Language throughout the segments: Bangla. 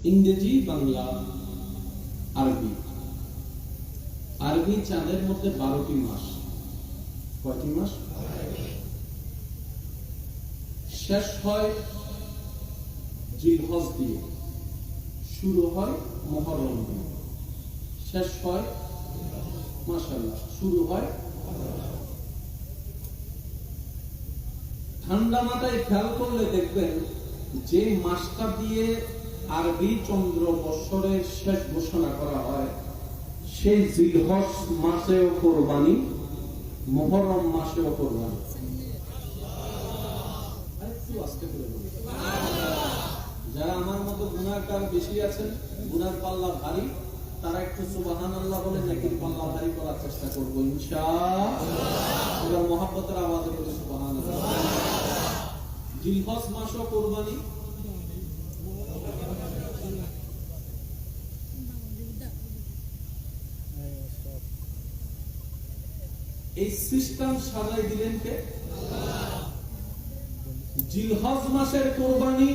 ইংরেজি, বাংলা, আরবি। আরবি চাঁদের মধ্যে 12টি মাস। কয়টি মাস? শেষ হয় জিলহজ দিয়ে, শুরু হয় মুহররম দিয়ে, শেষ হয় মাশাআল্লাহ শুরু হয়। ঠান্ডা মাথায় খেয়াল করলে দেখবেন যে মাসটা দিয়ে আরবি চন্দ্র বৎসরের শেষ ঘোষণা করা হয়, সেই জিলহজ মাসেও কোরবানি, মুহররম মাসেও কোরবানি। যারা আমার মতো গুনাহগার বেশি আছেন, গুনার পাল্লা ভারী, তারা একটু সুবহানাল্লাহ বলে নেকির পাল্লা ভারী করার চেষ্টা করবো ইনশাআল্লাহ। এবার মহব্বতের আওয়াজে বলে সুবহানাল্লাহ। জিলহজ মাসও কোরবানি, এই সিস্টেম সাজাই দিলেন কে? জিলহজ মাসের কোরবানি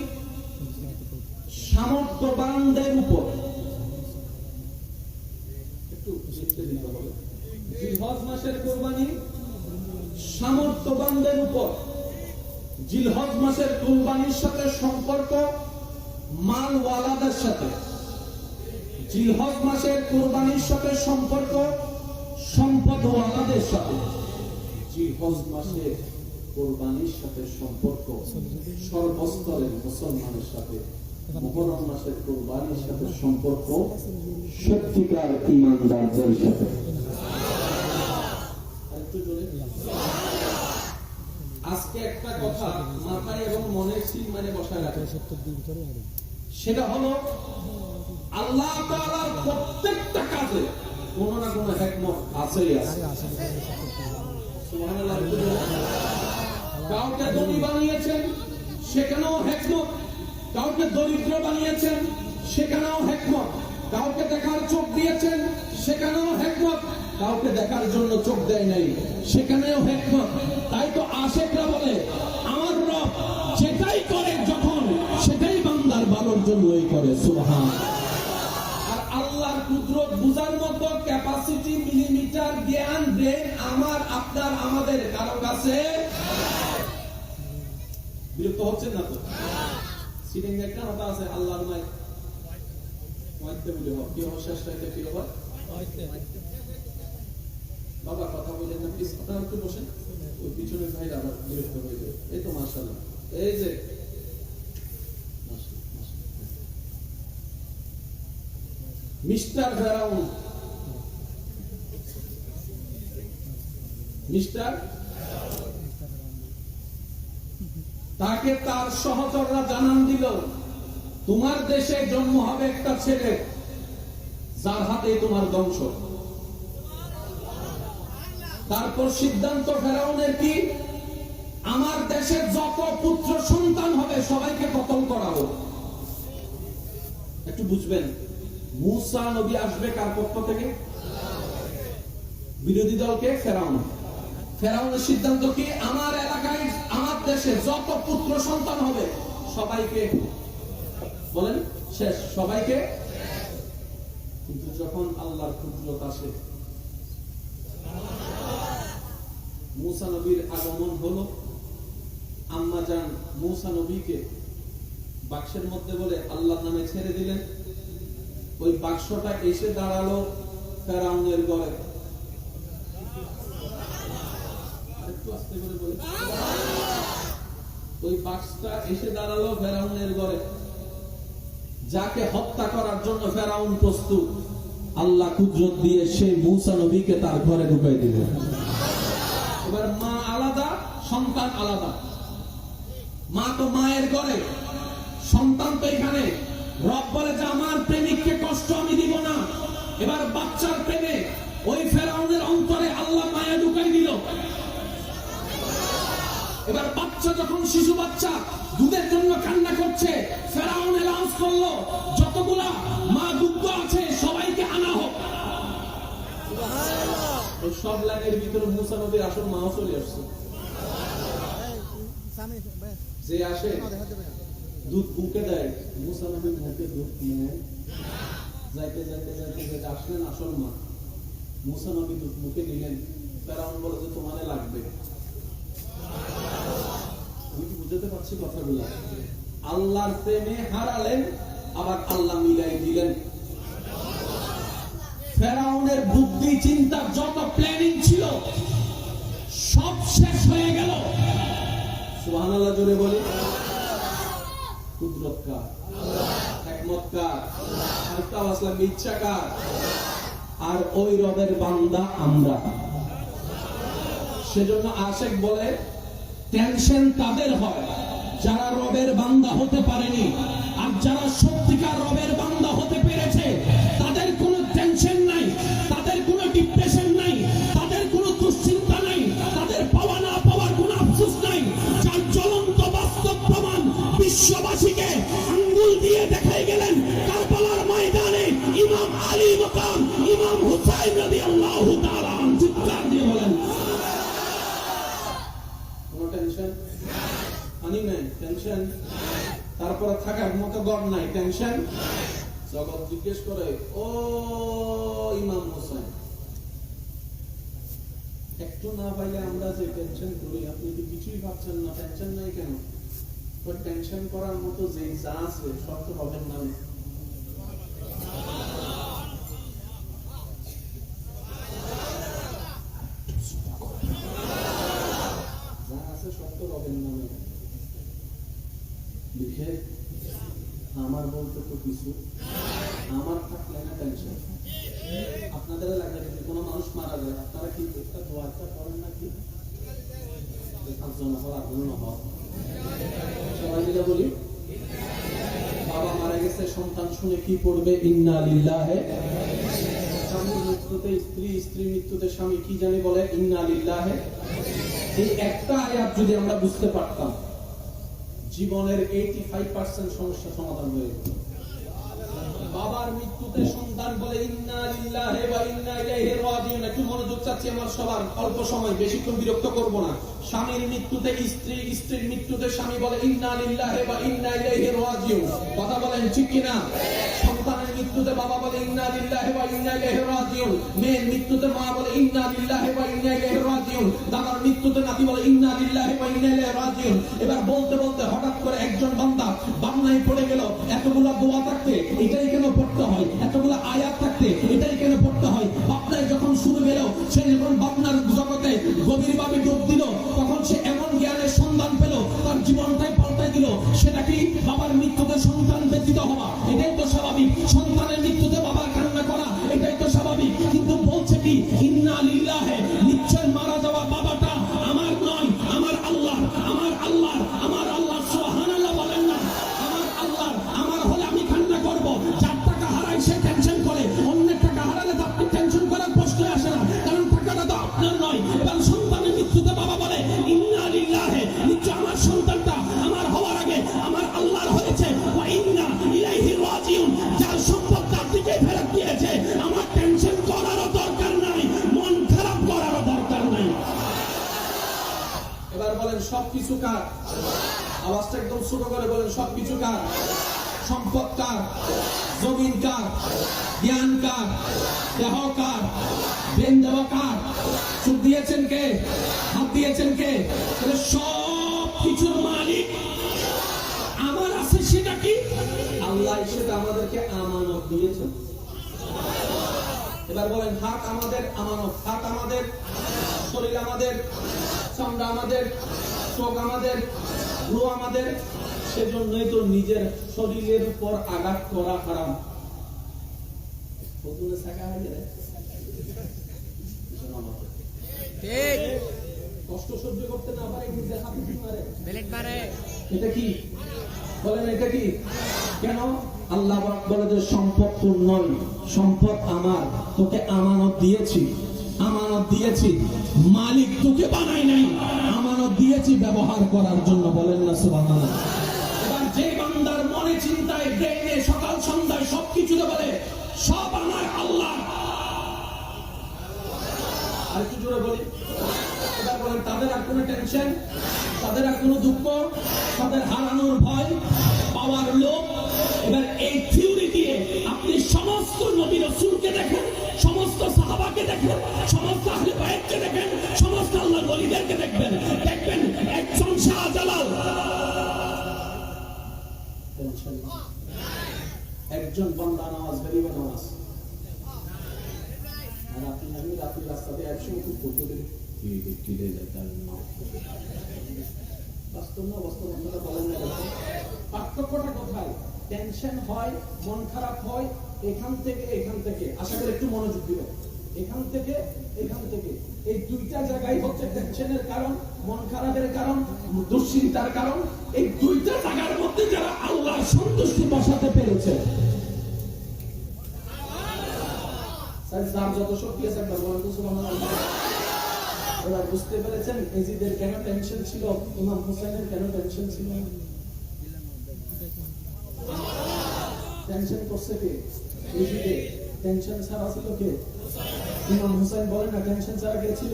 সামর্থ্যবানদের উপর। একটু লিখতে দিতে হবে। জিলহজ মাসের কোরবানি সামর্থ্যবানদের উপর। জিলহজ মাসের কোরবানির সাথে সম্পর্ক মালওয়ালাদের সাথে। জিলহজ মাসের কোরবানির সাথে সম্পর্ক সম্পদওয়ালাদের সাথে। জিলহজ মাসের কোরবানির সাথে সম্পর্ক সর্বস্তরের মুসলমানের সাথে। মুহররম মাসের কোরবানির সাথে সম্পর্ক সত্যিকার ঈমানদারদের সাথে। আজকে একটা কথা মাথায় এবং মনের সিল মানে বসায় রাখে, সেটা হলো আল্লাহ তাআলার প্রত্যেকটা কাজে কোন না কোন হিকমত আছেই আছে। সুবহানাল্লাহ। কাউকে ধনী বানিয়েছেন, সেখানেও হিকমত। কাউকে দরিদ্র বানিয়েছেন, সেখানেও হিকমত। কাউকে দেখার চোখ দিয়েছেন, সেখানেও হিকমত। কাউকে দেখার জন্য চোখ দেয় নাই, সেখানেও হিকমত। তাই তো আশিকরা বলে আমার রব যেটাই করে যখন, সেটাই বান্দার ভালোর জন্যই করে। সুবহানাল্লাহ। আর আল্লাহর কুদরত বুঝার মতো ক্যাপাসিটি, মিলিমিটার জ্ঞান, ব্রেন আমার, আপনার, আমাদের কারো কাছে। বিরক্ত হচ্ছেন না তো? সিটিং একটা কথা আছে, আল্লাহর মাই ওয়াইতে বলে হয় কি শেষ রাইতে কি হয়। বাবা কথা বলেন না প্লিজ, আপনারা একটু বসেন। ওই পিছনের ভাইরা আবার বিরক্ত হয়ে যায়। এই তো মাশাআল্লাহ, এই যে মিস্টার ফেরাউন, মিস্টার, তাকে তার সহচররা জানান দিল তোমার দেশে জন্ম হবে একটা ছেলে যার হাতে তোমার ধ্বংস। তারপর সিদ্ধান্ত ফেরাউনের কি? আমার দেশে যত পুত্র সন্তান হবে সবাইকে কতল করাবো। একটু বুঝবেন, মূসা নবী আসবে কার পক্ষ থেকে? বিরোধী দলকে ফেরাউন। ফেরাউনের সিদ্ধান্ত কি? আমার এলাকায়, আমার দেশে যত পুত্র সন্তান হবে সবাইকে, বলেন শেষ, সবাইকে। কিন্তু যখন আল্লাহর কুদরত আসে, মূসা নবীর আগমন হলো, আম্মা জান মূসা নবীকে বাক্সের মধ্যে বলে আল্লাহর নামে ছেড়ে দিলেন। ওই বাক্সটা এসে দাঁড়ালো ফেরাউনের ঘরে। ওই বাক্সটা এসে দাঁড়ালো ফেরাউনের ঘরে। যাকে হত্যা করার জন্য ফেরাউন প্রস্তুত, আল্লাহ কুদরত দিয়ে সেই মূসা নবীকে তার ঘরে ঢুকাই দিলেন। এবার মা আলাদা, সন্তান আলাদা। মা তো মায়ের ঘরে, সন্তান তো এখানে। রব বলে যে আমার প্রেমিককে কষ্ট আমি দিব না। এবার বাচ্চার প্রেমে ওই ফেরাউনের অন্তরে আল্লাহ মায়া ঢুকাই দিল। এবার বাচ্চা যখন, শিশু বাচ্চা দুধের জন্য কান্না করছে, ফেরাউন অ্যানাউন্স করলো যতগুলা মা দুগ্ধ আছে সবাইকে আনা হোক। সব লাইনের ভিতরে মূসা নবীর আসল মাও চলে আসছে। যে আসে দুধ মুখে দেয়, মুসা নবীর মুখে দুধ নেয়। যাইতে যাইতে যাইতে যাইতে আসলেন আসল মা, মুসা নবী দুধ মুখে নিলেন। ফেরাউন বলে যে তোমারে লাগবে। আমি কি বুঝাতে পারছি কথাগুলো? আল্লাহর প্রেমে হারালেন, আবার আল্লাহ মিলাই দিলেন। ফেরাউনের বুদ্ধি চিন্তা যত প্ল্যানিং ছিল সব শেষ হয়ে গেল। সুবহানাল্লাহ জোরে বলি। কুদরত কার? হিকমত কার? আরেকটা আওয়াজ লাগবে, ইচ্ছা কার? আর ওই রবের বান্দা আমরা। সেজন্য আশিক বলে টেনশন তাদের হয় যারা রবের বান্দা হতে পারেনি, আর যারা সত্যিকার রবের বান্দা হতে পেরেছে তাদের কোনো টেনশন নাই, তাদের কোনো ডিপ্রেশন নাই, তাদের কোনো দুশ্চিন্তা নাই, তাদের পাওয়া না পাওয়ার কোনো আফসোস নাই। যার জ্বলন্ত বাস্তব প্রমাণ বিশ্ববাসীকে আঙ্গুল দিয়ে দেখাই গেলেন কারবালার ময়দানে ইমাম আলী মাকাম ইমাম হুসাইন রাদিয়াল্লাহু তাআলা চিৎকার দিয়ে বলেন, কোনো টেনশন আনি নাই, টেনশন তারপরে থাকার মতো ঘর নাই, টেনশন। জগৎ জিজ্ঞেস করে, ও ইমাম হোসেন, একটু না পাইলে আমরা যে টেনশন করি, আপনি তো কিছুই পাচ্ছেন না, টেনশন নাই কেন? টেনশন করার মতো যে যা আছে সব তো হবেন না। যা আছে সব তো হবেন না। লিখে আমার বলতে তো কিছু আমার থাকলে না টেনশন। আপনাদের এলাকায় যদি কোনো মানুষ মারা যায় আপনারা কি একটা দোয়াটা করেন নাকি? সবাই মিলে বলি, বাবা মারা গেছে, সন্তান শুনে কি পড়বে? ইন্না লিল্লাহি। স্বামীর মৃত্যুতে স্ত্রী, স্ত্রীর মৃত্যুতে স্বামী কি জানি বলে? ইন্না লিল্লাহি। এই একটা আয়াত যদি আমরা বুঝতে পারতাম, জীবনের 85% সমস্যা সমাধান হয়ে যেত। বাবার মৃত্যুতে সন্তান বলে ইন্না লিল্লাহি ওয়া ইন্না ইলাইহি রাজিউন। একটু মনোযোগ চাচ্ছি আমার সবার, অল্প সময়, বেশিক্ষণ বিরক্ত করব না। স্বামীর মৃত্যুতে স্ত্রী, স্ত্রীর মৃত্যুতে স্বামী বলে ইন্না লিল্লাহি ওয়া ইন্না ইলাইহি রাজিউন। কথা বলেন ঠিক কিনা? সন্তানের মৃত্যুতে বাবা বলে ইন্না লিল্লাহি ওয়া ইন্না ইলাইহি রাজিউন। মেয়ের মৃত্যুতে মা বলে ইন্না লিল্লাহি ওয়া ইন্না ইলাইহি রাজিউন। দাদার মৃত্যুতে নাতি বলে ইন্না লিল্লাহি ওয়া ইন্না ইলাইহি রাজিউন। এবার বলতে বলতে হঠাৎ করে একজন বান্দা বান্নায় পড়ে গেল, এতগুলা দোয়া থাকতে এটাই কেন পড়তে হয়? এতগুলা আয়াত থাকতে এটাই কেন পড়তে হয়? বাপনায় যখন শুরু গেল, সে যখন বাপনার জগতে গভীরভাবে ডুব দিল, তখন সে এমন জ্ঞানের সন্ধান পেল, তার জীবনটাই পাল্টাই দিল। সেটা কি? বাবার মৃত্যুতে সন্তান ব্যতীত হওয়া, এটাই তো স্বাভাবিক। সন্তানের মৃত্যুতে বাবার কান্না করা, এটাই তো স্বাভাবিক। কিন্তু বলছে কি? ইন্না লিল্লাহি। নিশ্চয় মারা যাওয়া বাবাটা আমার নয়, আমার আল্লাহ, আমার আল্লাহ, আমার আল্লাহ। সুবহানাল্লাহ বলেন না? আমার আল্লাহ, আমার হলে আমি কান্না করব। যার টাকা হারাই সে টেনশন করে, অন্যের টাকা হারালে তো আপনি টেনশন করার প্রশ্ন আসে না, কারণ টাকাটা তো আপনার নয়। এবার সন্তানের মৃত্যুতে বাবা বলে ইন্না লিল্লাহি। নিশ্চয় আমার সন্তানটা আমার হওয়ার আগে আমার আল্লাহর হয়েছে, ওয়া ইন্না ইলাইহি রাজিউন। যার সম্পদ তার দিকে ফেরত দিয়েছে, আমার টেনশন করারও দরকার নাই, মন খারাপ করারও দরকার নাই। এবার বলেন সবকিছু কার? আওয়াজটা একদম ছোট করে বলেন, সবকিছু কার? সম্পদ কার? জমিন কার? জ্ঞান কার? দেহ কার? ব্রেন দেওয়া কার? চোখ দিয়েছেন কে? হাত দিয়েছেন কে? সব কিছুর মালিক আমার আছে। সেটা কি? আল্লাহ সেটা আমাদেরকে আমানত দিয়েছেন। এবার বলেন হাত আমাদের আমানত, হাত আমাদের, শরীর আমাদের, চামড়া আমাদের, চোখ আমাদের, রু আমাদের। সেজন্যই তো নিজের শরীরের উপর আঘাত করা হারাম। কষ্ট সহ্য করতে না পারে নিজের হাতে মারে। এটা কি? বলেন এটা কি? কেন? আল্লাহ বলে যে সম্পদ তোর নয়, সম্পদ আমার, তোকে আমানত দিয়েছি, আমানত দিয়েছি। মালিক তোকে বানাই নাই, আমানত দিয়েছি ব্যবহার করার জন্য। বলেন না সুবহানাল্লাহ। এবার যে বান্দার মনে চিন্তায় ব্রেনে সকাল সন্ধ্যায় সবকিছুতে বলে সব আমার আল্লাহ, আর কি জোরে বলি? এবার বলেন তাদের আর কোনো টেনশন, তাদের আর কোনো দুঃখ, তাদের হারানোর ভয়, পাওয়ার লোক। এবার এই থিওরি দিয়ে আপনি সমস্ত নবী রাসূলকে দেখেন, সমস্ত সাহাবাকে দেখেন, সমস্ত আহলে বাইতকে দেখেন, সমস্ত আল্লাহর ওলিদেরকে দেখবেন, দেখবেন একজন শাহজালাল, একজন বান্দা নামাজ বেরিয়ে নামাজ, আর আপনি আমি রাত্রি রাস্তাতে একসঙ্গে খুব করতে কিরে যায় তার বাস্তব না বাস্তব আপনারা বলেন না। পার্থক্যটা কোথায়? টেনশন হয়, মন খারাপ হয় এখান থেকে, আশা করি একটু মনোযোগ দিবেন, এখান থেকে এই দুইটা জায়গায় হচ্ছে টেনশনের কারণ, মন খারাপের কারণ, দুশ্চিন্তার কারণ। এই দুইটা জায়গার মধ্যে যারা আল্লাহর সন্তুষ্টি বসাতে পেরেছে, যার যত শক্তি আছে একবার বলেন তো সুবহানাল্লাহ। এবার বুঝতে পেরেছেন এজিদের কেন টেনশন ছিল, ইমাম হুসাইনের কেন টেনশন ছিল? টেনশন করছে কে? এজিদে। টেনশন ছাড়া ছিল কে? ইমাম হুসাইন। বলেন না টেনশন ছাড়া কে ছিল?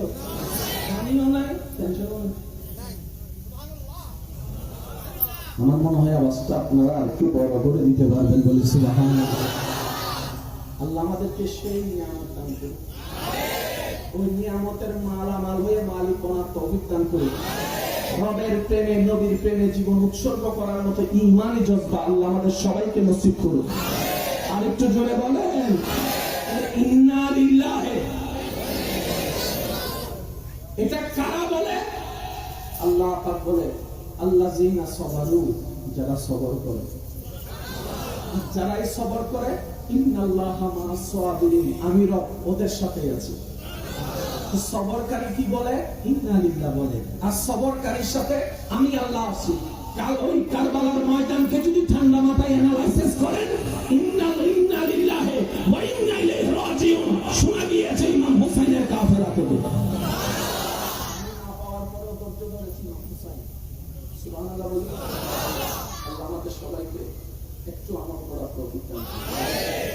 আমিও নাই, টেনশনও নাই। আমার মনে হয় আওয়াজটা আপনারা একটু বড় করে দিতে পারবেন বলে সুবহানাল্লাহ। আল্লাহ আমাদেরকে সেই নিয়ামত দান করুন, ওই নিয়ামতের মালামাল হয়ে মালিকানার তৌফিক দান করুন। রবের প্রেমে, নবীর প্রেমে জীবন উৎসর্গ করার মতো ঈমানি জজ্বা আল্লাহ আমাদের সবাইকে নসিব করুন। আর একটু জোরে বলেন ইন্না লিল্লাহি। এটা কারা বলে? আল্লাহ পাক বলে আল্লাযিনা সাবারু, যারা সবর করে, যারা এই সবর করে ইন্নাল্লাহা মা'আস সাবিরিন, আমি রব ওদের সাথে আছি। সবরকারী কি বলে? ইন্না লিল্লাহ বলে। আর সবরকারীর সাথে আমি আল্লাহ আছি। কাল ওই কারবালার ময়দানকে যদি ঠান্ডা মাথায় অ্যানালাইসিস করেন, ইন্না লিল্লাহি ওয়া ইন্না ইলাইহি রাজিউন শোনা গিয়েছে ইমাম হুসাইনের কাফেলা থেকে। পাওয়ার পরেও ধৈর্য ধরেছিল হুসাইন। সুবহানাল্লাহ বলি। আল্লাহ আমাদের সবাইকে একটু আমল করার তৌফিক দান করুন।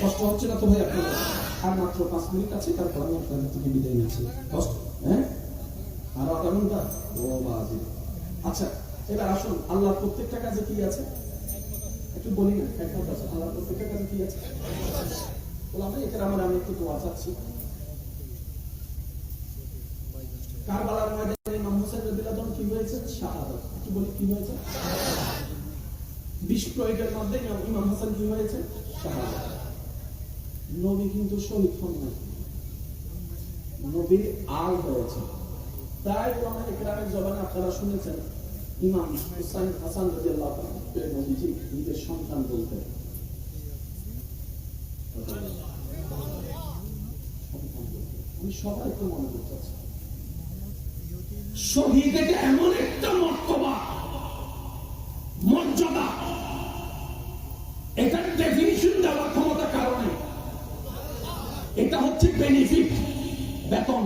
কষ্ট হচ্ছে না তো ভাই আপনাদের? আর মাত্র 5 মিনিট আছে, তারপর আমি আপনাদের থেকে বিদায় নিচ্ছি। কষ্ট আরো আধা ঘন্টা? ও বাজি। আচ্ছা এবার আসুন, আল্লাহর প্রত্যেকটা কাজে কি আছে একটু বলি না। একমাত্র আছে আল্লাহর প্রত্যেকটা কাজে কি আছে বললাম না। এখানে আমি একটু দোয়া চাচ্ছি। কারবালার ময়দানে ইমাম হুসাইন রাদিয়াল্লাহু আনহু কি হয়েছে? শাহাদাত। কি বলি কি হয়েছে? বিষ প্রয়োগের মধ্যে ইমাম হাসান কি হয়েছে? শাহাদাত। নবী কিন্তু শহীদ হন নাই, নবীর আল হয়েছে। তাই ওলামা ইকরামের জবানে আপনারা শুনেছেন ইমাম হুসাইন হাসান রাদিয়াল্লাহু আনহু নবীজি নিজের সন্তান বলতেন। আমি সবাইকে মনে করতে চাচ্ছি, শহীদ এটা এমন একটা মর্তবা, মর্যাদা, এটার ডেফিনিশন দেওয়ার ক্ষমতা কারণে এটা হচ্ছে বেনিফিট, বেতন।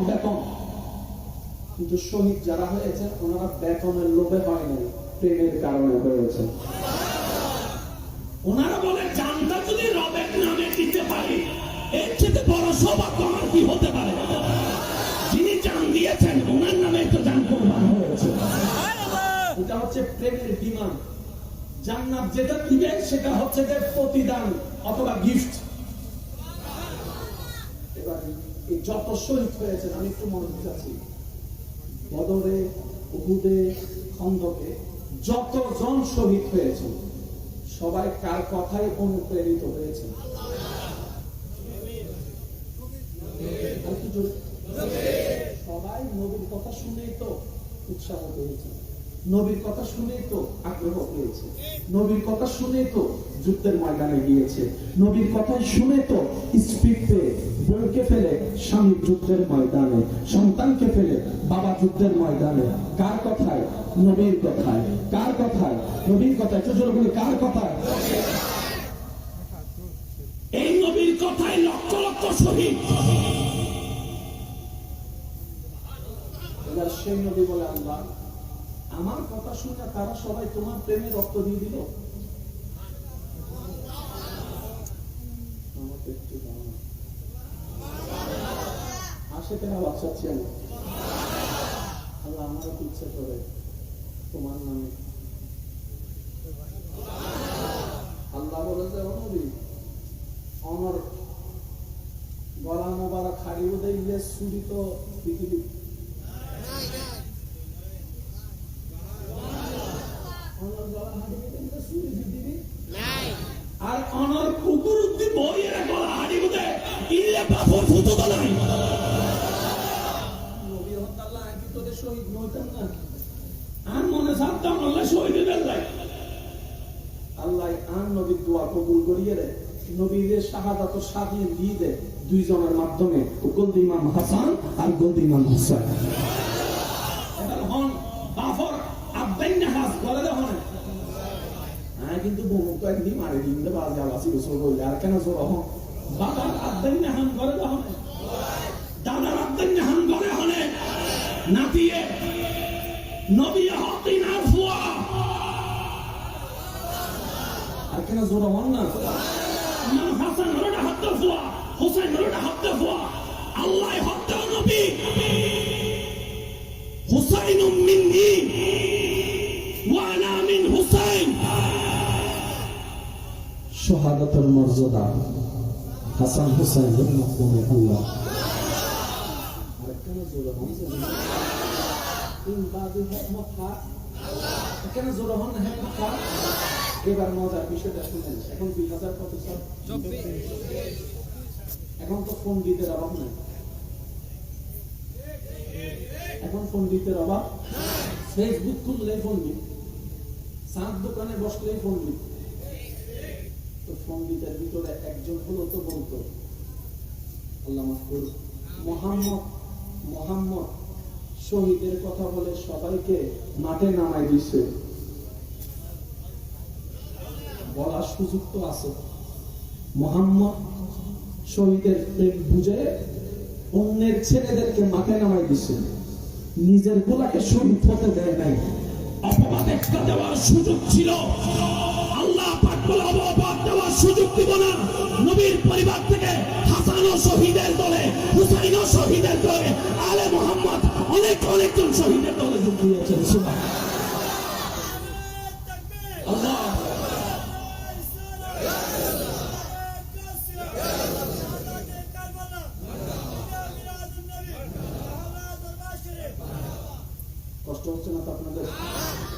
কিন্তু শহীদ যারা হয়েছে ওনারা বেতনের লোভে হয় নাই, প্রেমের কারণে হয়েছে। ওনারা বলে জানটা যদি রবের নামে দিতে পারি এর চেয়ে বড় সৌভাগ্য আমার কি হতে পারে? যিনি জান দিয়েছেন ওনার নামে তো জান কোরবান হয়েছে। এটা হচ্ছে প্রেমের ডিমান্ড। জান্নাত যেটা দিবেন সেটা হচ্ছে যে প্রতিদান অথবা গিফট। এবার এই যত শহীদ হয়েছেন আমি একটু মনে চাচ্ছি, বদরে, উহুদে, খন্দকে যতজন শহীদ হয়েছেন সবাই কার কথাই অনুপ্রেরিত হয়েছে? সবাই নবীর কথা শুনেই তো উৎসাহ পেয়েছে, নবীর কথা শুনেই তো আগ্রহ পেয়েছে, নবীর কথা শুনে তো যুদ্ধের ময়দানে গিয়েছে, নবীর কথা শুনে তো স্পিড পেয়ে বোনকে ফেলে স্বামী যুদ্ধের ময়দানে, সন্তানকে ফেলে বাবা যুদ্ধের ময়দানে। কার কথায়? নবীর কথায়। কার কথায়? নবীর কথায়। চোখগুলি কার কথায়? এই নবীর কথায় লক্ষ লক্ষ শহীদ। এবার সেই নবী বলে আল্লাহ আমার কথা শুনে তারা সবাই তোমার প্রেমে রক্ত দিয়ে দিল, আমাকে একটু দাও না। আশেকেরা বাচ্চাচ্ছি আমি, আল্লাহ আমারও ইচ্ছে করে তোমার নামে যে নবী আমার গলা মোবারক হারিয়ে দিলে চুরি তো পৃথিবী আর অনর কুকুর উদ্দি বইয়ের গলা হাড়ি বুঝে ইল্লে বাফর ফুটো তো নাই নবী হত্যাল্লাহ কি তোদের শহীদ নইতাম না আর মনে সাবধান আল্লাহ শহীদের লাই আল্লাহ আর নবীর দোয়া কবুল করিয়ে রে নবীদের শাহাদাত স্বাধীন দিয়ে দে দুইজনের মাধ্যমে গলদি ইমাম হাসান আর গলদি ইমাম হুসাইন এবার হন বাফর আব্বাই নাহাজ বলে দেখো না কিন্তু বহু কয়েকদিন মারে দিন বাজে আবাসি গোসল করলে আর কেন জোর হন বাবার আব্বাই নাহান করে দেখো না দাদার আব্বাই নাহান করে হনে নাতিয়ে নবী হতি না ফুয়া আর কেন জোর হন না ইমাম হাসান হলো হত্যা ফুয়া হুসাইন হলো হত্যা ফুয়া আল্লাহ হত্যা নবী হুসাইন মিন্নি ওয়া আনা মিন হুসাইন শাহাদাতের মর্যাদা হাসান হুসাইনের মাধ্যমে আল্লাহ আর কেন জোর হন তিন বাদে হিকমত খা কেন জোর হন হিকমত খা এবার মজার বিষয়টা শুনেন এখন 2000 কত স্যার এখন তো ফোন দিতে অভাব নাই এখন ফোন দিতে অভাব ফেসবুক খুললেই ফোন দিই চাঁদ দোকানে বসলেই ফোন দিই তো ফোন দিতের ভিতরে একজন হলো তো বলতো আল্লাহ মাফ করুন মোহাম্মদ শহীদের কথা বলে সবাইকে মাঠে নামাই দিচ্ছে বলার সুযোগ তো আছে মোহাম্মদ শহীদের প্রেম বুঝে অন্যের ছেলেদেরকে মাঠে নামাই দিচ্ছে নিজের গোলাকে শহীদ হতে দেয় নাই অপবাদ একটা দেওয়ার সুযোগ ছিল আল্লাহ পাক বলে অপবাদ দেওয়ার সুযোগ দিব না নবীর পরিবার থেকে হাসান ও শহীদের দলে হুসাইন ও শহীদের দলে আলে মোহাম্মদ অনেকজন শহীদের দলে যোগ দিয়েছেন সুবহানাল্লাহ আল্লাহ কষ্ট হচ্ছে না তো আপনাদের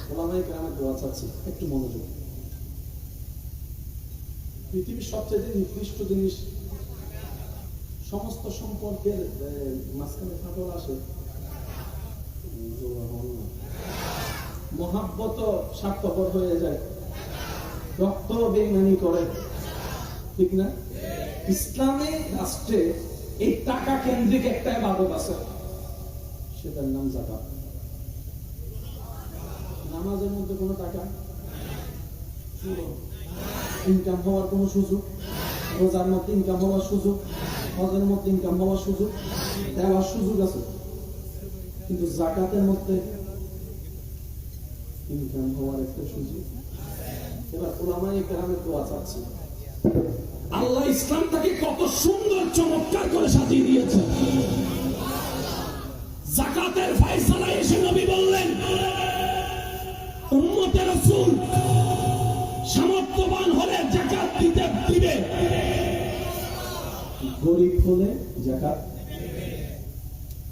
ওলামায়ে কেরামের দোয়া চাচ্ছি একটু মনোযোগ পৃথিবীর সবচেয়ে নিকৃষ্ট জিনিস সমস্ত সম্পর্কের মাঝখানে ফাটল আসে মহাব্বত স্বার্থপর হয়ে যায় রক্ত বেইমানি করে ঠিক না ইসলামে রাষ্ট্রে এই টাকা কেন্দ্রিক একটা ইবাদত আছে সেটার নাম যাকাত নামাজের মধ্যে কোনো টাকা ইনকাম হওয়ার কোনো সুযোগ রোজার মধ্যে ইনকাম হওয়ার সুযোগ হজের মধ্যে ইনকাম হওয়ার সুযোগ দেওয়ার সুযোগ আছে কিন্তু যাকাতের মধ্যে ইনকাম হওয়ার একটা সুযোগ এবার ওলামায়ে কেরামের দোয়া চাচ্ছি আল্লাহ ইসলামটাকে কত সুন্দর চমৎকার করে সাজিয়ে দিয়েছে যাকাতের ফয়সালা এসে নবী বললেন উম্মতে রাসূল সামর্থ্যবান হলে যাকাত দিবে গরিব হলে যাকাত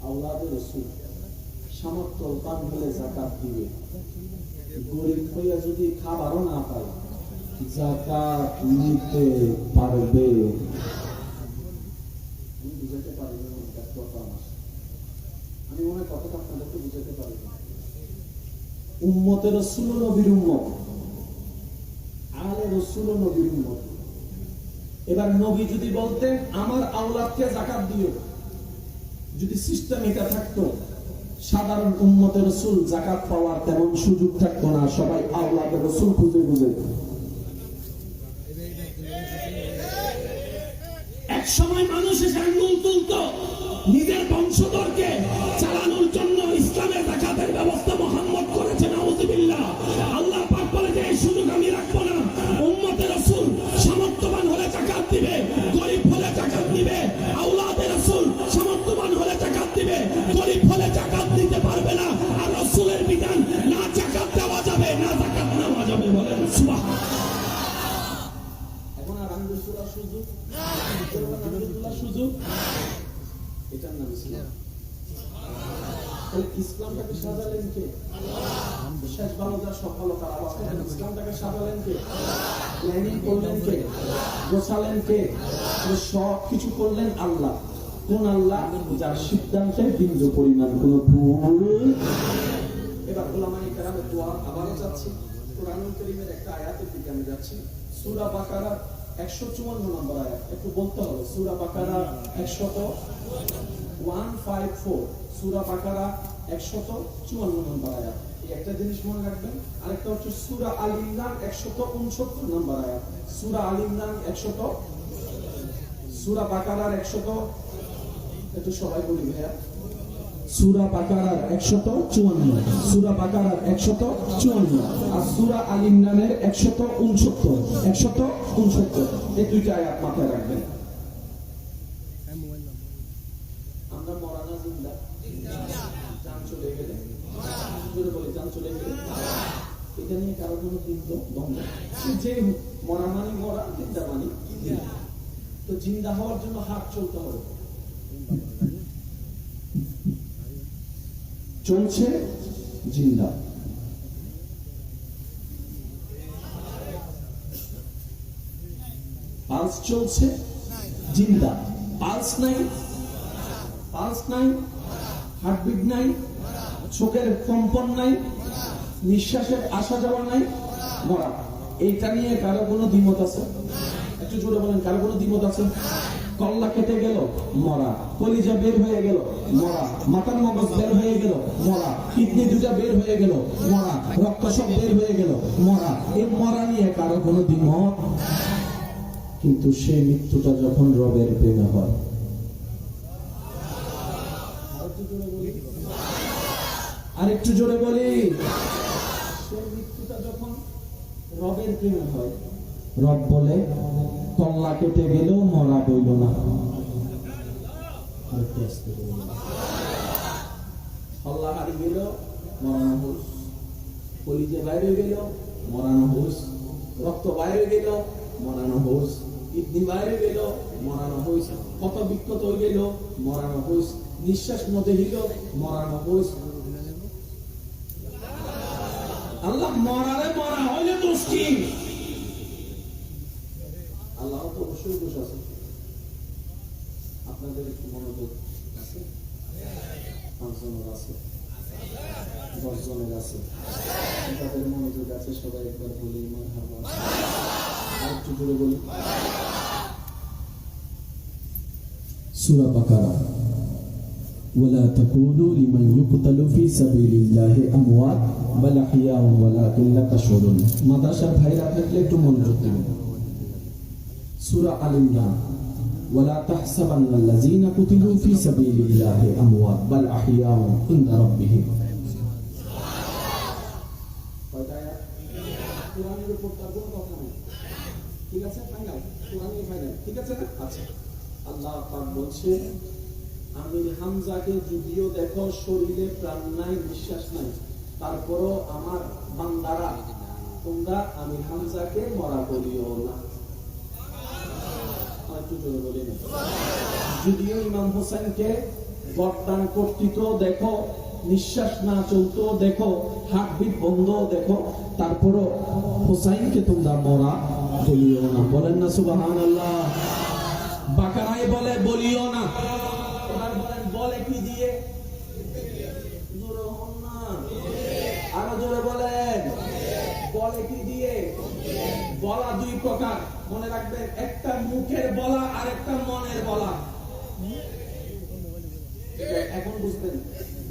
আওলাদে রাসূল সামর্থ্যবান হলে যাকাত দিবে গরিব হইয়া যদি খাবারও না পায় যাকাত নিতে পারবে আমি বুঝাতে পারি না কথা আমার আমি মনে হয় কথাটা আপনাদেরকে বুঝাতে পারি না উম্মতে রাসূল নবীর উম্মত আলে রাসূল নবীর উম্মত এবার নবী যদি বলতেন আমার আওলাদকে যাকাত দিও যদি সিস্টেম এটা থাকতো সাধারণ উম্মতে রাসূল যাকাত পাওয়ার তেমন সুযোগ থাকতো না সবাই আওলাদে রাসূল খুঁজে খুঁজে এক সময় মানুষ এসে আঙ্গুল তুলতো নিজের বংশধরকে চালানোর জন্য ইসলামের যাকাতের ব্যবস্থা মুহাম্মদ করেছেন নাউযুবিল্লাহ আল্লাহ পাক বলে যে এই সুযোগ আমি রাখবো না উম্মতে রাসূল সামর্থ্যবান হলে যাকাত দিবে গরিব হলে যাকাত দিবে আওলাদে রাসূল সামর্থ্যবান হলে যাকাত দিবে গরিব হলে যাকাত দিতে পারবে না আর রাসূলের বিধান না যাকাত দেওয়া যাবে না যাকাত নেওয়া যাবে বলেন সুবহানাল্লাহ আব্দুল্লাহ সুযোগ, এটার নাম ইসলাম। তাহলে ইসলামটাকে সাজালেন কে? শেষ ভালো যা সব ভালো তারা বাঁচলেন। ইসলামটাকে সাজালেন কে? প্ল্যানিং করলেন কে? গোছালেন কে? সব কিছু করলেন আল্লাহ। কোন আল্লাহ? যার সিদ্ধান্তে বিন্দু পরিমাণ কোনো ভুল। এবার ওলামায়ে কেরামের দোয়া আবারও যাচ্ছি। কোরআনুল কারীমের একটা আয়াতের দিকে আমি যাচ্ছি। সূরা বাকারা 154 নম্বর আয়াত। একটু বলতে হবে। সূরা বাকারা 154, সূরা বাকারা 154 নম্বর আয়াত। এই একটা জিনিস মনে রাখবেন। আরেকটা হচ্ছে সূরা আল ইমরান 169 নম্বর আয়াত। সূরা আল ইমরান 100, সূরা বাকারার 100, একটু সবাই বলি ভাইয়া। সূরা বাকারার 154, সূরা বাকারার 154 আর সূরা আল ইমরানের 169, এই দুইটা আয়াত মাথায় রাখবেন। আমরা মরা না জিন্দা? জান চলে গেলে জোরে বলি, জান চলে গেলে এটা নিয়ে কারো কোনো দ্বন্দ্ব? যে মরা মানে মরা, জিন্দা মানে তো জিন্দা হওয়ার জন্য হাত চলতে হবে। চলছে জিন্দা, পালস চলছে জিন্দা, পালস নাই, পালস নাই, হার্টবিট নাই, চোখের কম্পন নাই, নিঃশ্বাসের আসা যাওয়া নাই, মরা। এইটা নিয়ে কারো কোনো দ্বিমত আছে? একটু জোরে বলেন, কারো কোনো দ্বিমত আছে? কল্লা কেটে গেল, মরা। কলিজা বের হয়ে গেল, মরা। মাথার মগজ বের হয়ে গেল, মরা। কিডনি দুটা বের হয়ে গেল, মরা। রক্ত সব বের হয়ে গেল, মরা। এই মরা নিয়ে কারো কোনো দ্বিমত? কিন্তু সেই মৃত্যুটা যখন রবের প্রেমে হয়, আরেকটু জোরে বলি, সেই মৃত্যুটা যখন রবের প্রেমে হয়, রব বলে কল্লা কেটে গেলেও মরা বইল না। কল্লা হারিয়ে গেল, মরানো হুস। কলিজে বাইরে গেল, মরানো হুস। রক্ত বাইরে গেল, মরানো হুস। কিডনি বাইরে গেল, মরানো হুস। কত বিক্ষত হয়ে গেল, মরানো হুস। নিঃশ্বাস মধ্যে দিল, মরানো হুস। আল্লাহ মরারে মরা হইলে দোষ কি? আল্লাহ তো অবশ্যই দোষ আছে। আপনাদের একটু মনোযোগ আছে? 5 জনের আছে, 10 জনের আছে, তাদের মনোযোগ আছে। সবাই একবার বলি মারহাবা। আরেকটু জোরে বলি। সূরা বাকারা, ওয়ালা তাকুলু লিমান ইউকতালু ফি সাবিলিল্লাহি আমওয়াত বাল আহইয়াউ ওয়ালাকিন লা তাশউরুন। মাদ্রাসার ভাইরা থাকলে একটু মনোযোগ দিন। সূরা আল ইমরান, ওয়ালা তাহসাবান্নাল্লাযীনা কুতিলু ফি সাবিলিল্লাহি আমওয়াত বাল আহইয়াউ ইনদা রাব্বিহিম। কয়টা আয়াত? কোরআনের উপর তার কোনো কথা নেই। ঠিক আছে, ফাইনাল। কোরআনই ফাইনাল। ঠিক আছে না? আচ্ছা, আল্লাহ পাক বলছে, আমির হামজাকে যদিও দেখো শরীরে প্রাণ নাই, নিঃশ্বাস নাই, তারপরও আমার বান্দারা তোমরা আমির হামজাকে মরা বলিও না। যদিও ইমাম হোসেনকে গর্দান কর্তৃত দেখো, নিঃশ্বাস না চলতো দেখো, হার্টবিট বন্ধ দেখো, তারপরও হোসাইনকে তোমরা মরা বলিও না। বলেন না সুবহানাল্লাহ। বাকারায় বলে বলিও না। এবার বলেন বলে কি দিয়ে? জোরে হন না, আরো জোরে বলেন। বলে কি দিয়ে? বলা দুই প্রকার, মনে রাখবেন। একটা মুখের বলা আর একটা মনের বলা। এখন বুঝবেন,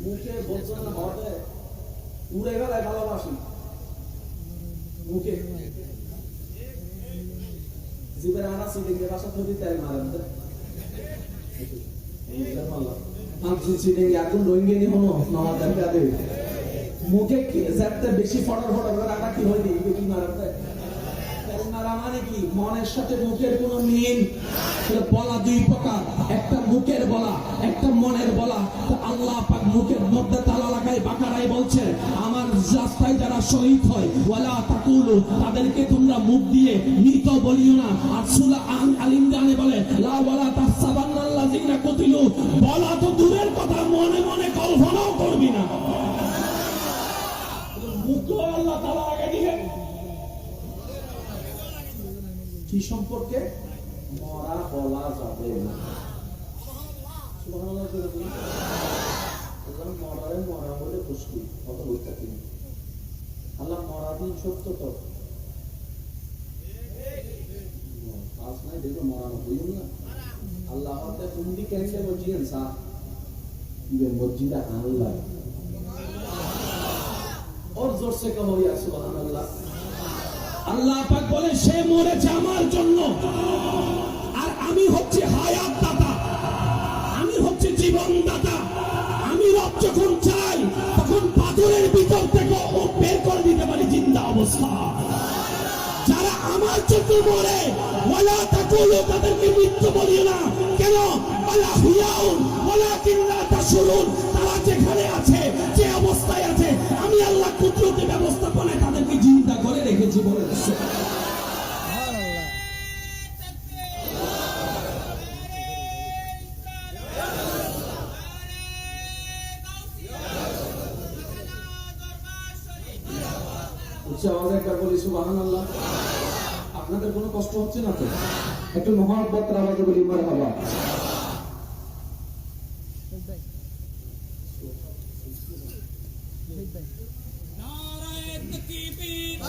মুখে বলছেন না হবে উড়ে গেলায় ভালোবাসি, মুখে জীবের আনা সিডিংকে বাসা থেকে তেল মারেন মুখে যাতে বেশি ফটর ফটর করে আটা কি হয়নি কি মারাতে মারা মানে কি? মনের সাথে মুখের কোনো মিল। বলা দুই প্রকার, একটা মুখের বলা, একটা মনের বলা। আল্লাহ পাক মুখের মধ্যে তালা লাগায় বাকারায় বলছে, আমার রাস্তায় যারা শহীদ হয় ওয়ালা তাকুলু তাদেরকে তোমরা মুখ দিয়ে মৃত বলিও না। আর সূরা আল ইমরানে বলে লা ওয়ালা তাহসাবান্নাল্লাযিনা কুতিলু, বলা তো দূরের কথা, মনে মনে কল্পনাও করবি না। মুখ আল্লাহ তাআলা আগে দিবেন কি সম্পর্কে? মরা বলা যাবে না। সুবহানাল্লাহ। মরারে মরা বলে খুশি কত বলতে তিনি আল্লাহ মরা দিন সত্য তো আজ নাই দেখো মরানো হইল না। আল্লাহ আমাদের হুন্ডি কেনছে বলছিলেন সা ইবে মসজিদে আল্লাহ और जोर से कहो या सुभान अल्लाह। আল্লাহ পাক বলে সে মরেছে আমার জন্য, আর আমি হচ্ছে হায়াত দাতা, আমি হচ্ছে জীবন দাতা। আমি রব যখন চাই তখন পাথরের ভিতর থেকে ও বের করে দিতে পারি জিন্দা অবস্থা। যারা আমার জন্য মরে ওয়ালা তাকুলু তাদেরকে মৃত্যু বলিও না। কেন? ওয়ালা হুয়াউন ওয়ালাকিন লা তাশউরুন, তারা যেখানে আছে যে অবস্থায় আছে আমি আল্লাহ কুদরতি ব্যবস্থাপনায় তাদেরকে জিন্দা করে রেখেছি বলে আওয়াজ একবার বলি সুবহানাল্লাহ। আপনাদের কোনো কষ্ট হচ্ছে না তো? একটু মহব্বতের আওয়াজে বলি মারহাবা। নারায়ে তাকবীর,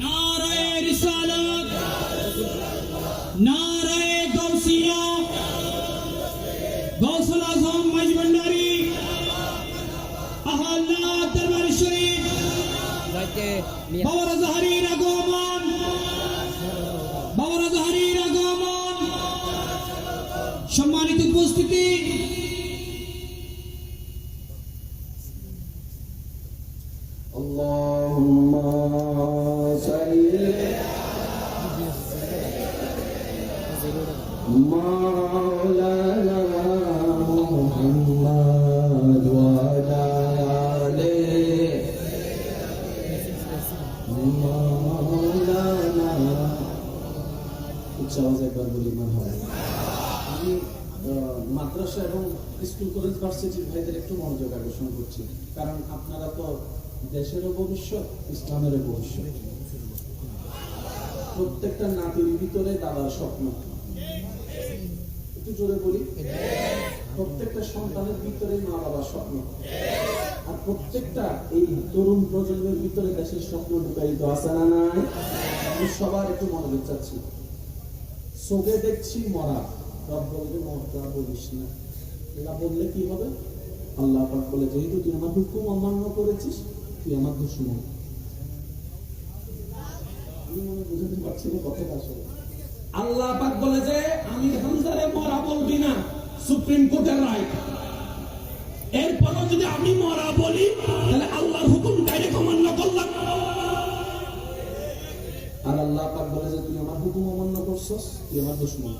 নারায়ে রিসালাত, নারায়ে গাউসিয়া, গাউসুল আজম মাইজভান্ডারী, আহলা দরবার শরীফ, বাবার জাহারির আগমন, বাবার জাহারির আগমন, সম্মানিত উপস্থিতি, আল্লাহুম্মা সাল্লি মাওলানা মুহাম্মদ ওয়া আলা আলি মাওলানা। উচ্চারণ একবার বলি মারহাবা। আমি মাদ্রাসা এবং স্কুল কলেজ ভার্সিটির ভাইদের একটু মনোযোগ আকর্ষণ করছি, কারণ আপনারা তো দেশেরও ভবিষ্যৎ, ইসলামেরও ভবিষ্যৎ। প্রত্যেকটা নাতির ভিতরে দাদার স্বপ্ন, একটু জোরে বলি, প্রত্যেকটা সন্তানের ভিতরে মা বাবার স্বপ্ন, আর প্রত্যেকটা এই তরুণ প্রজন্মের ভিতরে দেশের স্বপ্ন ঢুকায়িত আছে না নাই? আমি সবার একটু মনোযোগ চাচ্ছি। চোখে দেখছি মরা, রব বলবে মরা বলিস না। এরা বললে কি হবে? আল্লাহ পাক বলে যেহেতু তুই আমার হুকুম অমান্য করেছিস তুই আমার দুশমন। আমি মনে বুঝতে পারছি না কথাটা আসলে। আল্লাহ পাক বলে যে আমি হামজারে মরা বলবি না, সুপ্রিম কোর্টের রায়। এরপরও যদি আমি মরা বলি তাহলে আল্লাহর হুকুম ডাইরেক্ট অমান্য করলাম। আর আল্লাহ পাক বলে যে তুই আমার হুকুম অমান্য করছস, তুই আমার দুশমন।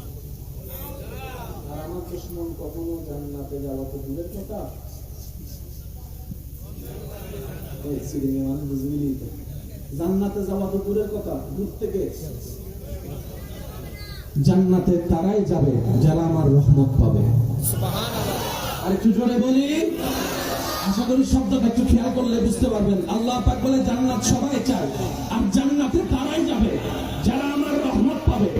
আর আমার দুশমন কখনো জান্নাতে যাওয়া তো দূরের কথা। জান্নাতে যাওয়া তো দূরের কথা, দূর থেকে জান্নাতে তারাই যাবে যারা আমার রহমত পাবে। আর একটু জোরে বলি, আশা করি শব্দটা একটু খেয়াল করলে বুঝতে পারবেন। আল্লাহ পাক বলে জান্নাত সবাই চায়, আর জান্নাতে তারাই যাবে যারা আমার রহমত পাবে,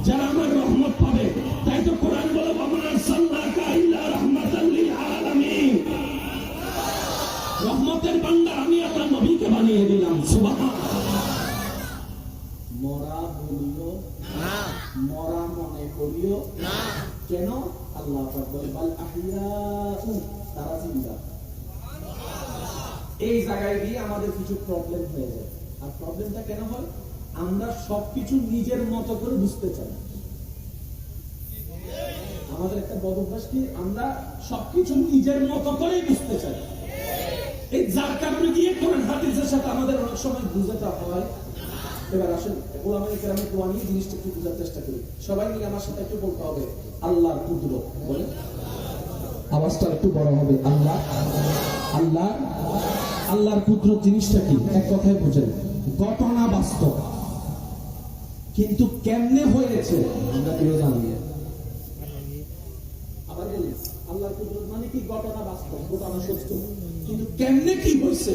যারা আমার রহমত পাবে। তাই তো কোরআন বলে ওয়ামা আরসালনাকা ইল্লা রাহমাতাল লিল আলামিন, রহমতের ভান্ডার আমি আপনার নবীকে বানিয়ে দিলাম। সুবহানাল্লাহ। মরা বলিও না, মরা মনে করিও না। কেন? আল্লাহ পাক বলে বাল আহিয়াউ, তারা জিন্দা। এই জায়গায় গিয়ে আমাদের কিছু প্রবলেম হয়ে যায়। আর প্রবলেমটা কেন হয়? আমরা সবকিছু নিজের মতো করে বুঝতে চাই। আমাদের একটা বদ অভ্যাস কি, আমরা সবকিছু নিজের মতো করেই বুঝতে চাই। এই যার কারণে গিয়ে কোরআন হাদিসের সাথে আমাদের অনেক সময় বুঝতে হয়। এবার আসেন ওলামায়ে কেরামের দোয়া নিয়ে জিনিসটা একটু বোঝার চেষ্টা করি। সবাই মিলে আমার সাথে একটু বলতে হবে আল্লাহর কুদরত। বলে আওয়াজটা একটু বড় হবে। আল্লাহ, আল্লাহ, আল্লাহর কুদরত জিনিসটা কি? এক কথায় বুঝেন, ঘটনা বাস্তব, কিন্তু কেমনে হয়েছে আমরা কেউ জানি না। আবার বলি, আল্লাহর কুদরত মানে কি? ঘটনা বাস্তব, ঘটনা সত্য, কিন্তু কেমনে কি হয়েছে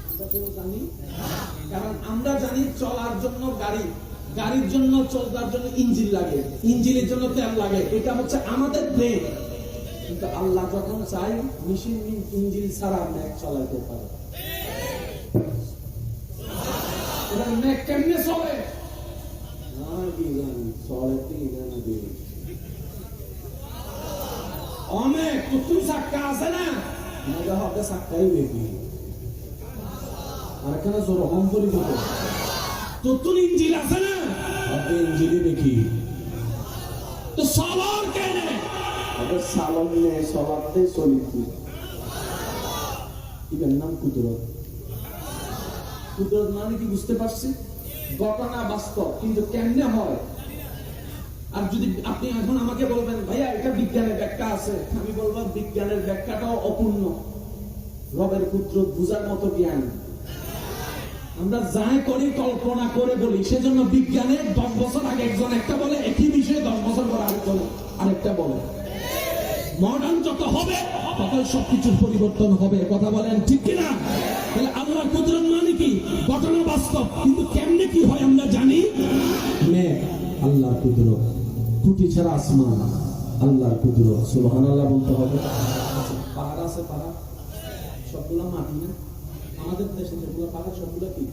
আমরা কেউ জানি। কারণ আমরা জানি চলার জন্য গাড়ি, গাড়ির জন্য চলবার জন্য ইঞ্জিন লাগে, ইঞ্জিনের জন্য তেল লাগে, এটা হচ্ছে আমাদের ব্রেন। কিন্তু আল্লাহ যখন চাই মেশিন ইঞ্জিন ছাড়া ম্যাক চালাতে পারে। এবার ম্যাক কেমনে চলে? কি জানি, চলে কি জানা দিই অনেক কুতুব চাক্কা আছে না, মজা হবে চাক্কাই বেশি। আর এখানে জোর হম করি বলবো তুতুন ইঞ্জিন আছে না, আপনি ইঞ্জিনই দেখি তো সবার কেন আবার সালন নিয়ে সলাতে চলিছি। এটার নাম কুদরত। কুদরত মানে কি বুঝতে পারছি? ঘটনা বাস্তব, কিন্তু কেমনে হয়। আর যদি আপনি এখন আমাকে বলবেন ভাইয়া এটা বিজ্ঞানের ব্যাখ্যা আছে, আমি বলবো বিজ্ঞানের ব্যাখ্যাটাও অপূর্ণ। রবের কুদরত বুঝার মতো জ্ঞান আমরা যাই করি কল্পনা করে বলি। সেজন্য বিজ্ঞানে 10 বছর আগে একজন একটা বলে, একই বিষয়ে 10 বছর পর আরেকটা বলে। মডার্ন যত হবে তত সবকিছুর পরিবর্তন হবে। কথা বলেন ঠিক কিনা? তাহলে আল্লাহর কুদরত মানে কি? ঘটনা বাস্তব, কিন্তু কেমনে কি হয় আমরা জানি। মেঘ আল্লাহর কুদরত, খুঁটি ছাড়া আসমান আল্লাহর কুদরত। সুবহানাল্লাহ বলতে হবে। পাহাড় আছে, পাহাড় সবগুলো মাটি না? আমাদের দেশে যেগুলো পাহাড় সবগুলো কি?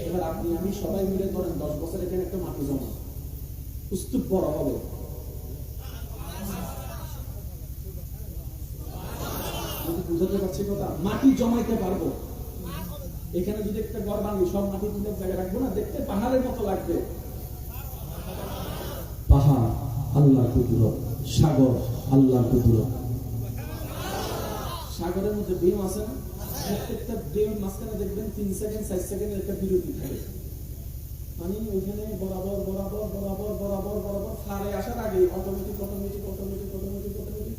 এবার আপনি আমি সবাই মিলে করেন 10 বছর এখানে একটা মাটি জমা, স্তূপ বড় হবে। বুঝতে পারছি কথা? মাটি জমাইতে পারবো। এখানে যদি একটা ঘর বানাই, সব মাটি তুলে জায়গা রাখবো না, দেখতে পাহাড়ের মতো লাগবে। পাহাড় আল্লাহর কুদরত, সাগর আল্লাহর কুদরত। সাগরের মধ্যে ডিম আছে না, প্রত্যেকটা ডিম মাঝখানে দেখবেন 3 সেকেন্ড 4 সেকেন্ডের একটা বিরতি থাকে। পানি ওইখানে বরাবর বরাবর বরাবর বরাবর বরাবর ফারে আসার আগে automatic automatic automatic automatic automatic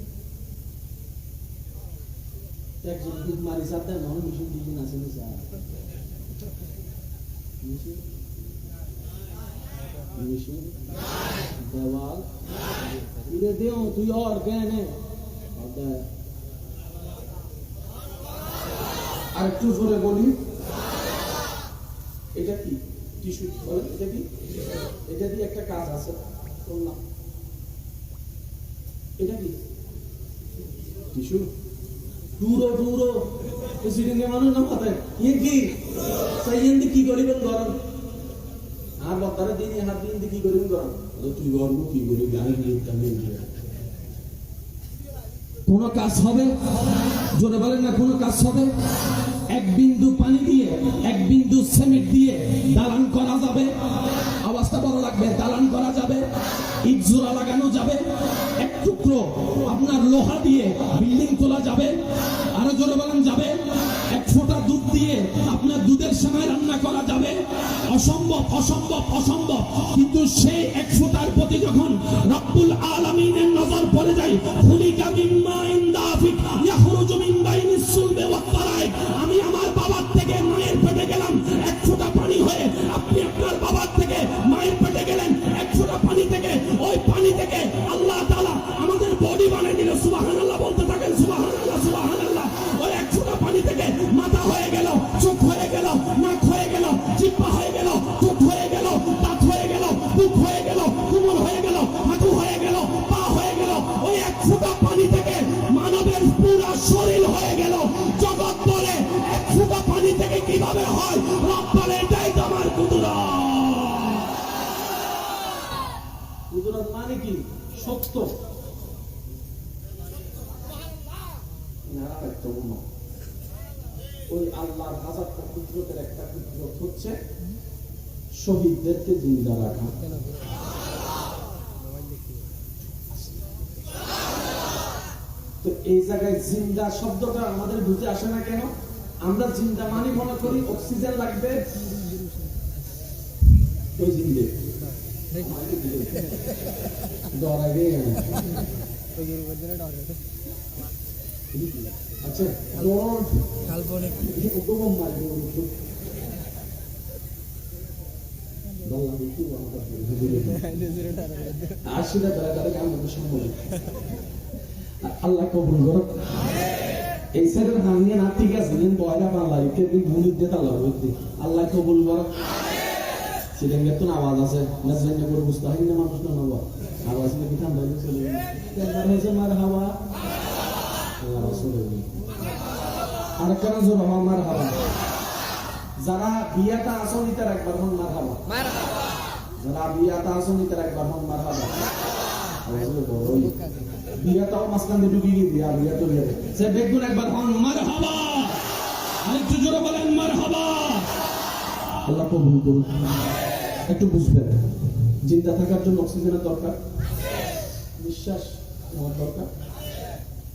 একজন দুধ মারি সাথে নন মিশন ডিজিন আছে না স্যার। মিশন মিশন দেওয়াল ইরে দেও তুই আর কেন আর একটু জোরে বলি। এটা কি টিস্যু বলেন? এটা কি? এটা দিয়ে একটা কাজ আছে বললাম। এটা কি টিস্যু? দূরো দূরো প্রেসিডেন্টের মানুষ না মাথায় ইয়ে কি সাইয়েন্দি কি করিবেন গরম আর বতারে দিন হাত দিন কি করিবেন গরম তুই গর্ব কি করবি আমি কোন কাজ হবে? জোরে বলেন না, কোন কাজ হবে? এক বিন্দু পানি দিয়ে, এক বিন্দু সিমেন্ট দিয়ে দালান করা যাবে? আওয়াজটা বড় লাগবে। দালান করা যাবে, ইট জোড়া লাগানো যাবে, এক টুকরো আপনার লোহা দিয়ে বিল্ডিং তোলা যাবে? আরো জোরে বলেন যাবে? এক ফোঁটা দুধ দিয়ে আপনার দুধের সময় রান্না করা যাবে? অসম্ভব, অসম্ভব, অসম্ভব। কিন্তু সেই এক ফোঁটার প্রতি যখন রব্বুল আলামিনের নজর পড়ে যায়, খুলিকা মিম্মা ইনদাফিক ইয়াখরুজু মিন বাইনিস সুলবি ওয়াত তারাইব। আমি আমার বাবার থেকে মায়ের পেটে গেলাম এক ফোঁটা পানি হয়ে, আপনি আপনার বাবার থেকে মায়ের পেটে গেলেন এক ফোঁটা পানি থেকে। ওই পানি থেকে আল্লাহ তাআলা আমাদের বডি বানিয়ে দিল। সুবহানাল্লাহ বলতে থাকেন, সুবহানাল্লাহ, সুবহানাল্লাহ। ওই এক ফোঁটা পানি থেকে মাথা হয়ে গেল, চোখ হয়ে গেল, নাক হয়ে গেল, জিহ্বা হয়ে গেল, ঠোঁট হয়ে গেল, দাঁত হয়ে গেল, বুক হয়ে গেল, কোমর হয়ে গেল, হাঁটু হয়ে গেল, পা হয়ে গেল। ওই এক ফোঁটা পানি থেকে মানবের পুরো শরীর হয়ে গেল। জগৎ বলে এক ফোঁটা পানি থেকে কিভাবে হয়? রব বলে এটাই তো আমার কুদরত। কুদরত মানে কি? সত্য না একটা গুণ। ওই আল্লাহর হাজারটা কুদরতের একটা কুদরত হচ্ছে শহীদদেরকে জিন্দা রাখা। তো এই জায়গায় জিন্দা শব্দটা আমাদের বুঝে আসে না কেন? আমরা জিন্দা মানে মনে করি অক্সিজেন লাগবে, ওই জিন্দে আচ্ছা রড কাল্পনিক উপগম মারবে বললাম কি আশিরা তারা কাম সম্ভব আল্লাহ কবুল করুক এই স্যারের হামিয়ে না ঠিক আছে দিন বয়রা বাংলাকে ভূমির দিয়ে তাল্লা হইতে আল্লাহ কবুল করুক সিলেঙ্গের তো আওয়াজ আছে মেসলেঙ্গে করে বুঝতে হয় না মানুষ না বাবা আওয়াজ নাকি ঠান্ডা হয়ে চলে একবার হয়েছে মার হাওয়া আল্লাহ রাসূল আর কেন জোর হওয়া মার হাওয়া যারা বিয়াটা আসনি তার একবার হন মার হাওয়া যারা বিয়াটা আসনি তার একবার হন মার হাওয়া বিয়াটাও মাঝখানে ডুবিয়ে গিয়ে বিয়া তো বিয়ে সে বেগুন একবার হন মারহাবা আরেকটু জোরে বলেন মারহাবা আল্লাহ কবুল করুন একটু বুঝবেন জিন্দা থাকার জন্য অক্সিজেনের দরকার নিঃশ্বাস নেওয়ার দরকার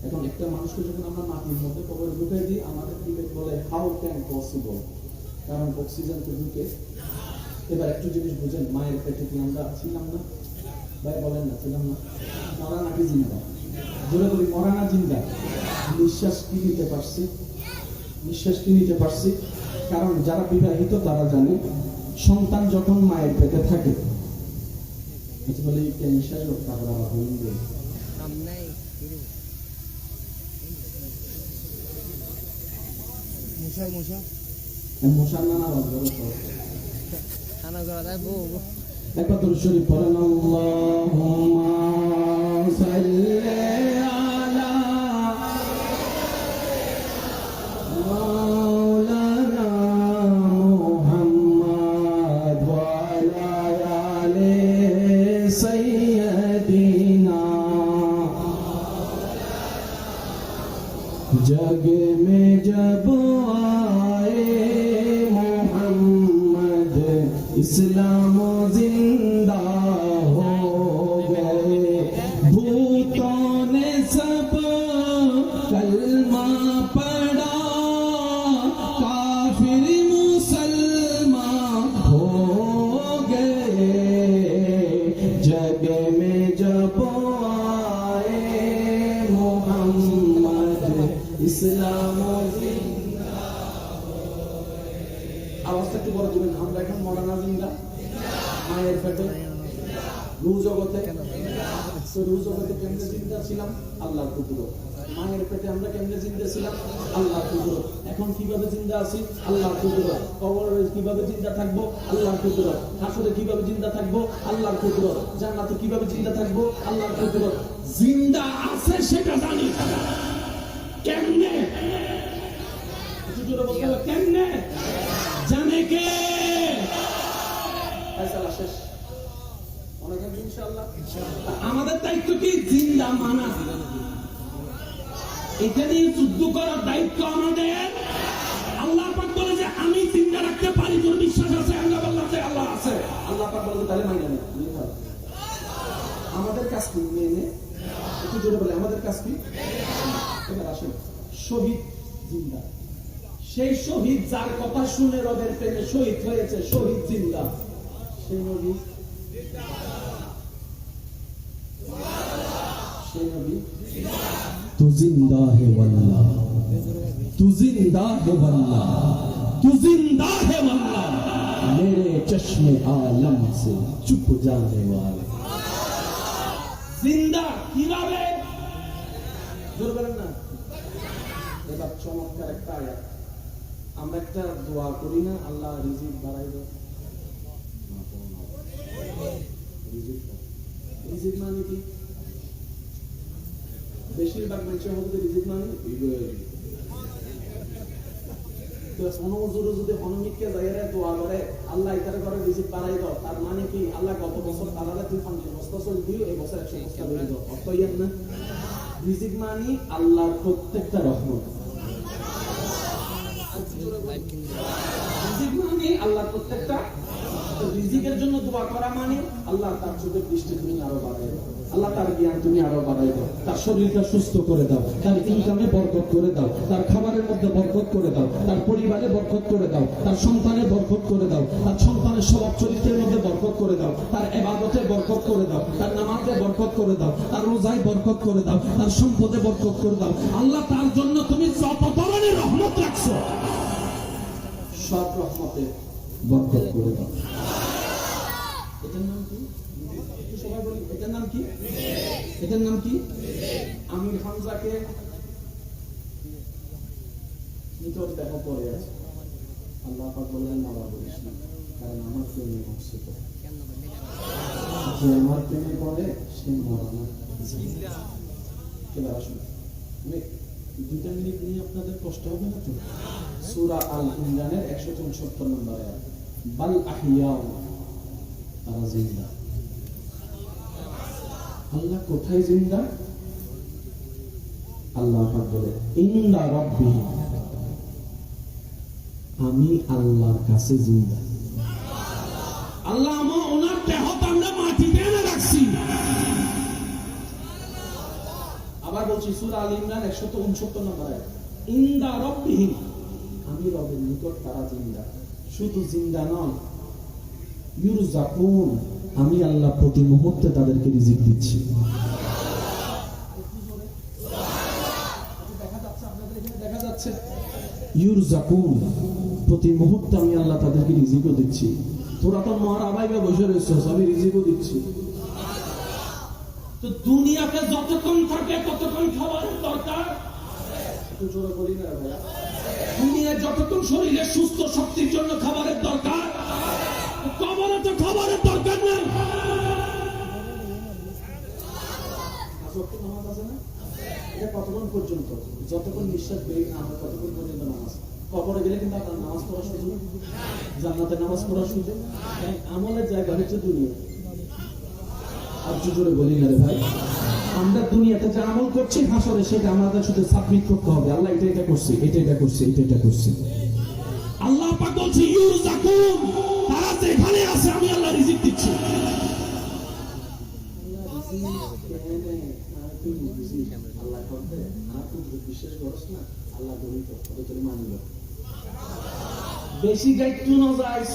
এখন একটা মানুষকে যখন আমরা মাটির মধ্যে কবরে ঢুকাই দিই আমাদের বিবেক বলে হাউ ক্যান পসিবল কারণ অক্সিজেন তো ঢুকে এবার একটু জিনিস বুঝেন মায়ের পেটে কি আমরা ছিলাম না ভাই বলেন না ছিলাম না মরা নাকি জিন্দা জোরে বলি মরা না জিন্দা নিঃশ্বাস কি নিতে পারছি নিঃশ্বাস কি নিতে পারছি কারণ যারা বিবাহিত তারা জানে সন্তান যখন মায়ের পেটে থাকে বলে নিঃশ্বাস তারপর আবার হয়ে মশার নানা আওয়াজ একবার তোর শরীফ পড়েন আল্লাহুম্মা সাল্লি আলা মাওলানা মুহাম্মদ ওয়া আলা আলি সাইয়্যিদিনা जग में जब आए मोहम्मद इस्लाम जिंदा हो गए भूतों ने सब कलमा पढ़ा काफिर मुसलमान हो गए जग में जब आए मोहम्मद ইসলাম আওয়াজটা একটু বড় দিবেন আমরা এখন মরানা জিন্দা মায়ের পেটে রূহ জগতে রূহ জগতে কেমনে জিন্দা ছিলাম আল্লাহর কুদরত মায়ের পেটে আমরা কেমনে জিন্দা ছিলাম আল্লাহর কুদরত এখন কিভাবে জিন্দা আছি আল্লাহর কুদরত কবরে কিভাবে জিন্দা থাকবো আল্লাহর কুদরত হাসরে কিভাবে জিন্দা থাকবো আল্লাহর কুদরত জান্নাতে কিভাবে জিন্দা থাকবো আল্লাহর কুদরত জিন্দা আছে সেটা জানি কেমনে কেমনে জানে কে শেষ অনেক ইনশাআল্লাহ আমাদের দায়িত্ব কি জিন্দা মানা এটা নিয়ে যুদ্ধ করার দায়িত্ব আমাদের আল্লাহ পাক বলে যে আমি জিন্দা রাখতে পারি তোর বিশ্বাস আছে আমরা বললাম যে আল্লাহ আছে আল্লাহ পাক বলে তাহলে মাইনা নেই আমাদের কাজ কি মেনে একটু জোরে বলে আমাদের কাজ কি এবার আসেন শহীদ জিন্দা সেই শহীদ যার কথা শুনে রবের প্রেমে শহীদ হয়েছে শহীদ জিন্দা সেই নবী সেই নবী तू जिंदा है वल्लाह तू जिंदा है वल्लाह तू जिंदा है वल्लाह मेरे चश्मे आलम से चुप जाने वाले জিন্দা কিভাবে জোর করেন না এবার চমৎকার একটা আয়াত আমরা একটা দোয়া করি না আল্লাহ রিজিক বাড়াই দাও রিজিক মানে কি বেশিরভাগ মানুষের মধ্যে রিজিক মানে যদি হনুমিককে জায়গায় দোয়া করে আল্লাহ এটারে করে রিজিক বাড়াই দাও তার মানে কি আল্লাহ গত বছর তারারে তুই 50 বস্তা চল দিও এই বছর 100 বস্তা বেড়ে দাও অর্থ ইয়ান না রিজিক মানে আল্লাহর প্রত্যেকটা রহমত রিজিক মানে আল্লাহর প্রত্যেকটা রিজিকের জন্য দোয়া করা মানে আল্লাহ তার চোখের দৃষ্টি তুমি আরো বাড়াই দাও, আল্লাহ তার জ্ঞান তুমি আরো বাড়াই দাও, তার শরীরটা সুস্থ করে দাও, তার ইনকামে বরকত করে দাও, তার খাবারের মধ্যে বরকত করে দাও, তার পরিবারে বরকত করে দাও, তার সন্তানে বরকত করে দাও, তার সন্তানের স্বভাব চরিত্রের মধ্যে বরকত করে দাও, তার ইবাদতে বরকত করে দাও, তার নামাজে বরকত করে দাও, তার রোজায় বরকত করে দাও, তার সম্পদে বরকত করে দাও। আল্লাহ তার জন্য তুমি যত ধরনের রহমত রাখছো সব রহমতে বরকত করে দাও। এটার নাম কি? একটু সবাই বলি এটার নাম কি? এটার নাম কি? আমির হামজাকে নিকট দেখা পড়ে আছে, আল্লাহ পাক বললেন না বলিস না, কারণ আমার প্রেমে হচ্ছে তো, যে আমার প্রেমে পড়ে সে মরা না। এবার আসুন, আমি 2 মিনিট নিয়ে আপনাদের কষ্ট হবে না তো? সূরা আল ইমরানের 164 নম্বর আয়াত, বাল আহিয়াউ, তারা জিন্দা। আল্লাহ কোথায় জিন্দা? আল্লাহ পাক বলে ইনদা রাব্বিহি, আমি আল্লাহর কাছে জিন্দা। আল্লাহ আমার ওনার দেহ আমরা মাটিতে এনে রাখছি। আবার বলছি সূরা আল ইমরান 169 নম্বর আয়াত, ইনদা রাব্বিহি, আমি রবের নিকট তারা জিন্দা। শুধু জিন্দা নয়, ইউরজাকুন, আমি আল্লাহ প্রতি মুহূর্তে তাদেরকে রিজিক দিচ্ছি। দেখা যাচ্ছে ইউরজাকুন, প্রতি মুহূর্তে আমি আল্লাহ তাদেরকে রিজিকও দিচ্ছি। তোরা তো মার আবাইবা বসে রয়েছিস, আমি রিজিকও দিচ্ছি। তো দুনিয়াতে যতক্ষণ থাকে ততক্ষণ খাবারের দরকার, একটু জোরে বলি না ভাইয়া, দুনিয়ায় যতক্ষণ শরীরে সুস্থ শক্তির জন্য খাবারের দরকার, কবরে তো খাবারের দরকার নেই। নামাজ আছে না, এটা কতক্ষণ পর্যন্ত? যতক্ষণ নিঃশ্বাস বেরিয়ে না হয় ততক্ষণ পর্যন্ত নামাজ। কবরে গেলে কিন্তু আপনার নামাজ পড়ার সুযোগ, জান্নাতে নামাজ পড়ার সুযোগ, আমলের জায়গা হচ্ছে দুনিয়া। আর জোরে বলি না রে ভাই, আমরা দুনিয়াতে যে আমল করছি হাসরে সেটা আমাদের শুধু সাবমিট করতে হবে, আল্লাহ এটা করছে, এটা করছে, এটা করছে। আল্লাহ পাক বলছে ইউরজাকুন, তারা যেখানে আছে আমি আল্লাহ রিজিক দিচ্ছি। আল্লাহ করতে আর তুই বিশ্বাস করছ না, আল্লাহ বলি তো কত তোর মানল। বেশি গাইটু না যাইস,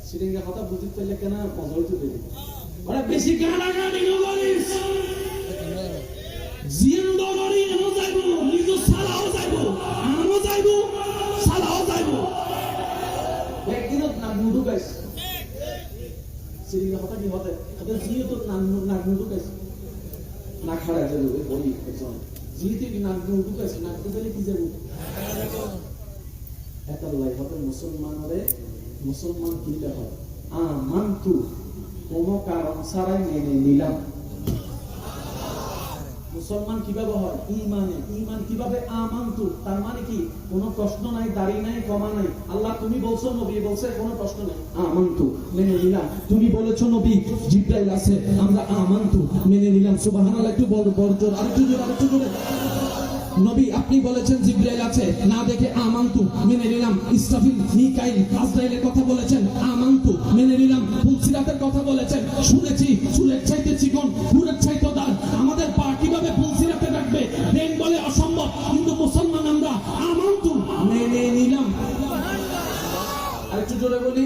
সিরিঙ্গা কথা বুঝতে পারলে কেন মজা হইতে দেবে। ওরা বেশি গানা গানি না বলিস, জিন্দগি এমন যাইবো, নিজে সালাও যাইবো, আমও যাইবো, সালাও যাইবো। একদিনও নাক মুডু গাইস, সিরিঙ্গা কথা কি হতে ওদের জিও তো নাক মুডু গাইস, না খাড়া যাবে বলি একজন জিতে কি নাক মুডু গাইস, নাক দিলে কি যাবো এত লাই হবে। মুসলমান কিনতে হয় আমান্তু, কোনো কারণ ছাড়াই মেনে নিলাম। মুসলমান কিভাবে হয়? ইমান কিভাবে? আমান্তু, তার মানে কি? কোনো প্রশ্ন নাই, দাড়ি নাই, কমা নাই। আল্লাহ তুমি বলছো, নবী বলছে, কোনো প্রশ্ন নাই, আমান্তু, মেনে নিলাম। তুমি বলেছো নবী জিবরাইল আছে, আমরা আমান্তু, মেনে নিলাম। সুবহানাল্লাহ, একটু বড় জোর, আরেকটু জোরে। নবী আপনি বলেছেন জিবরাইল আছে, না দেখে আমান্তু, মেনে নিলাম। ইসরাফিল, মিকাইল, আজরাইলের কথা বলেছেন, আমান্তু, মেনে নিলাম। ফুলসিরাতের কথা বলেছেন, শুনেছি চুলের চাইতে চিকন, পুরের চাইতে দাঁড়। আমাদের পা কিভাবে ফুলসিরাতে রাখবে? ব্রেন বলে অসম্ভব, কিন্তু মুসলমান আমরা আমান্তু, মেনে নিলাম। আরেকটু জোরে বলি।